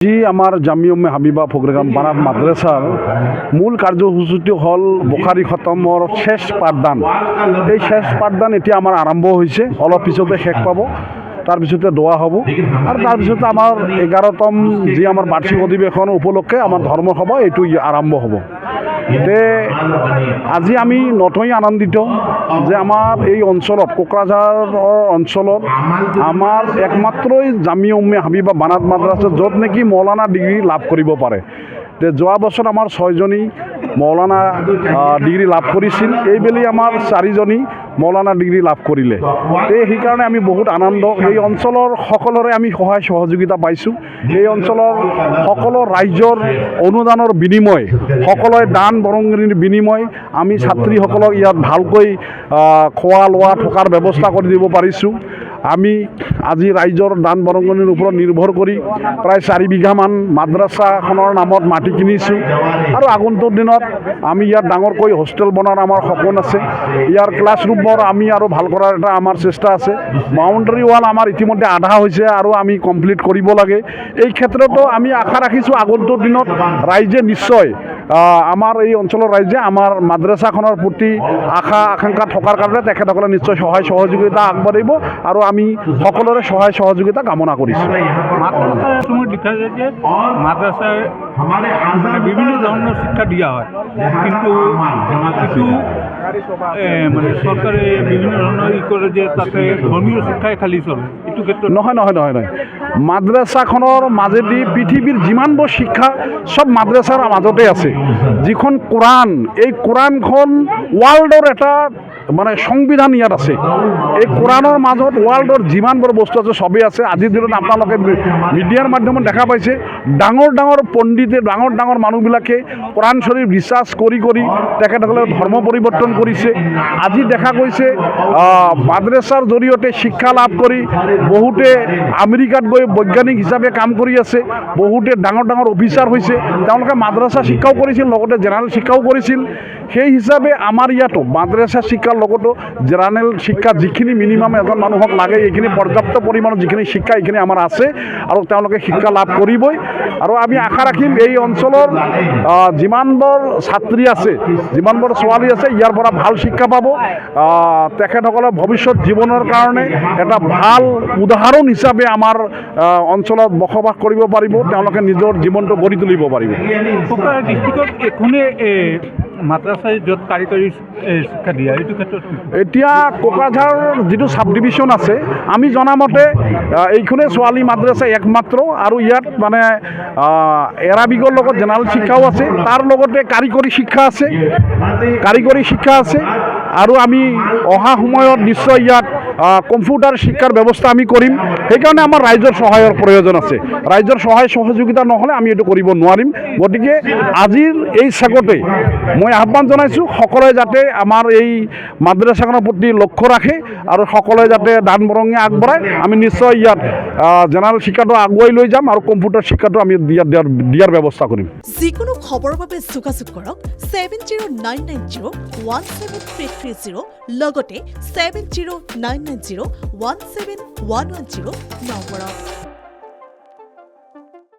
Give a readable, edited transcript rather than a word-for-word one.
আজি আমাৰ জামিয়া উম্মে হাবিবা ফকৰেগাম বানাত মাদ্ৰাসাৰ মূল কাৰ্যসূচীটো হ'ল বুখাৰী খতমৰ শেষ পাঠদান। এই শেষ পাঠদান এতিয়া আমাৰ আৰম্ভ হৈছে, অলপ পিছতে শেষ পাব। তাৰপিছতে দোৱা হ'ব আৰু তাৰপিছতে আমাৰ 11তম যি আমাৰ বাৰ্ষিক অধিৱেশন উপলক্ষে আমাৰ ধৰ্মসভা এইটো আৰম্ভ হ'ব। আজি আমি নথৈ আনন্দিত যে আমাৰ এই অঞ্চলত কোকৰাঝাৰ অঞ্চলত আমাৰ একমাত্ৰই জামিয়া উম্মে হাবিবা বানাত মাদ্ৰাসা য'ত নেকি মৌলানা ডিগ্ৰী লাভ কৰিব পাৰে। যোৱা বছৰ আমাৰ 6জনী মৌলানা ডিগ্ৰী লাভ কৰিছিল, এইবেলি আমাৰ 4জনী মৌলানা ডিগ্ৰী লাভ কৰিলে। সেইকাৰণে আমি বহুত আনন্দ। এই অঞ্চলৰ সকলোৰে আমি সহায় সহযোগিতা পাইছোঁ। এই অঞ্চলৰ সকলো ৰাইজৰ অনুদানৰ বিনিময়, সকলোৱে দান বৰঙণিৰ বিনিময় আমি ছাত্ৰীসকলক ইয়াত ভালকৈ খোৱা লোৱা থকাৰ ব্যৱস্থা কৰি দিব পাৰিছোঁ। আমি আজি ৰাইজৰ দান বৰঙণিৰ ওপৰত নিৰ্ভৰ কৰি প্ৰায় 4 বিঘামান মাদ্ৰাছাখনৰ নামত মাটি কিনিছোঁ আৰু আগন্তুক দিনত আমি ইয়াত ডাঙৰকৈ হোষ্টেল বনোৱাৰ আমাৰ সপোন আছে। ইয়াৰ ক্লাছৰুমৰ আমি আৰু ভাল কৰাৰ এটা আমাৰ চেষ্টা আছে। বাউণ্ডাৰী ৱাল আমাৰ ইতিমধ্যে আধা হৈছে আৰু আমি কমপ্লিট কৰিব লাগে। এই ক্ষেত্ৰতো আমি আশা ৰাখিছোঁ আগন্তুক দিনত ৰাইজে নিশ্চয় আমাৰ এই অঞ্চলৰ ৰাইজে আমাৰ মাদ্ৰাছাখনৰ প্ৰতি আশা আকাংক্ষা থকাৰ কাৰণে তেখেতসকলে নিশ্চয় সহায় সহযোগিতা আগবাঢ়িব আৰু আমি সকলোৰে সহায় সহযোগিতা কামনা কৰিছোঁ। মাদ্রাসায় বিভিন্ন ধরনের শিক্ষা দেওয়া হয়, কিন্তু মানে সরকারে বিভিন্ন ধরনের করে যে তাতে ধর্মীয় শিক্ষাই খালি চলে, এইটো ক্ষেত্ৰত নহয়। মাদ্ৰাছাখনৰ মাজেদি পৃথিৱীৰ যিমানবোৰ শিক্ষা চব মাদ্ৰাছাৰ মাজতে আছে। যিখন কোৰাণ, এই কোৰাণখন ৱৰ্ল্ডৰ এটা মানে সংবিধান ইয়াত আছে। এই কোৰাণৰ মাজত ৱৰ্ল্ডৰ যিমানবোৰ বস্তু আছে চবেই আছে। আজিৰ দিনত আপোনালোকে মিডিয়াৰ মাধ্যমত দেখা পাইছে ডাঙৰ ডাঙৰ পণ্ডিতে, ডাঙৰ ডাঙৰ মানুহবিলাকে কোৰাণ শ্বৰীফ ৰিচাৰ্চ কৰি তেখেতসকলে ধৰ্ম পৰিৱৰ্তন কৰিছে। আজি দেখা গৈছে মাদ্ৰাছাৰ জৰিয়তে শিক্ষা লাভ কৰি বহুতে আমেৰিকাত গৈ বৈজ্ঞানিক হিচাপে কাম কৰি আছে, বহুতে ডাঙৰ ডাঙৰ অফিচাৰ হৈছে। তেওঁলোকে মাদ্ৰাছা শিক্ষাও কৰিছিল, লগতে জেনেৰেল শিক্ষাও কৰিছিল। সেই হিচাপে আমাৰ ইয়াতো মাদ্ৰাছা শিক্ষাৰ লগতো জেনেৰেল শিক্ষা যিখিনি মিনিমাম এজন মানুহক লাগে, এইখিনি পৰ্যাপ্ত পৰিমাণৰ যিখিনি শিক্ষা এইখিনি আমাৰ আছে আৰু তেওঁলোকে শিক্ষা লাভ কৰিবই। আৰু আমি আশা ৰাখিম এই অঞ্চলৰ যিমানবোৰ ছাত্ৰী আছে, যিমানবোৰ ছোৱালী আছে, ইয়াৰ পৰা ভাল শিক্ষা পাব। তেখেতসকলে ভৱিষ্যত জীৱনৰ কাৰণে এটা ভাল উদাহৰণ হিচাপে আমাৰ অঞ্চলত বসবাস কৰিব পাৰিব, তেওঁলোকে নিজৰ জীৱনটো গঢ়ি তুলিব পাৰিব। কোকৰাঝাৰ ডিষ্ট্ৰিক্টত এখনে মাদ্ৰাসায় য'ত কাৰিকৰী শিক্ষা দিয়া, এইটো ক্ষেত্ৰত এতিয়া কোকৰাঝাৰ যিটো চাব ডিভিশ্যন আছে, আমি জনামতে এইখনে ছোৱালী মাদ্ৰাছা একমাত্ৰ, আৰু ইয়াত মানে এৰাবিকৰ লগত জেনেৰেল শিক্ষাও আছে, তাৰ লগতে কাৰিকৰী শিক্ষা আছে। আৰু আমি অহা সময়ত নিশ্চয় ইয়াত কম্পিউটাৰ শিক্ষাৰ ব্যৱস্থা আমি কৰিম। সেইকাৰণে আমাৰ ৰাইজৰ সহায়ৰ প্ৰয়োজন আছে। ৰাইজৰ সহায় সহযোগিতা নহ'লে আমি এইটো কৰিব নোৱাৰিম। গতিকে আজিৰ এই চেগতে মই আহ্বান জনাইছোঁ সকলোৱে যাতে আমাৰ এই মাদ্ৰাছাখনৰ প্ৰতি লক্ষ্য ৰাখে আৰু সকলোৱে যাতে দান বৰঙণি আগবঢ়ায়। আমি নিশ্চয় ইয়াত জেনেৰেল শিক্ষাটো আগুৱাই লৈ যাম আৰু কম্পিউটাৰ শিক্ষাটো আমি দিয়াৰ ব্যৱস্থা কৰিম। যিকোনো খবৰৰ বাবে যোগাযোগ কৰক 7099017330 লগতে 7099017110 নম্বৰত।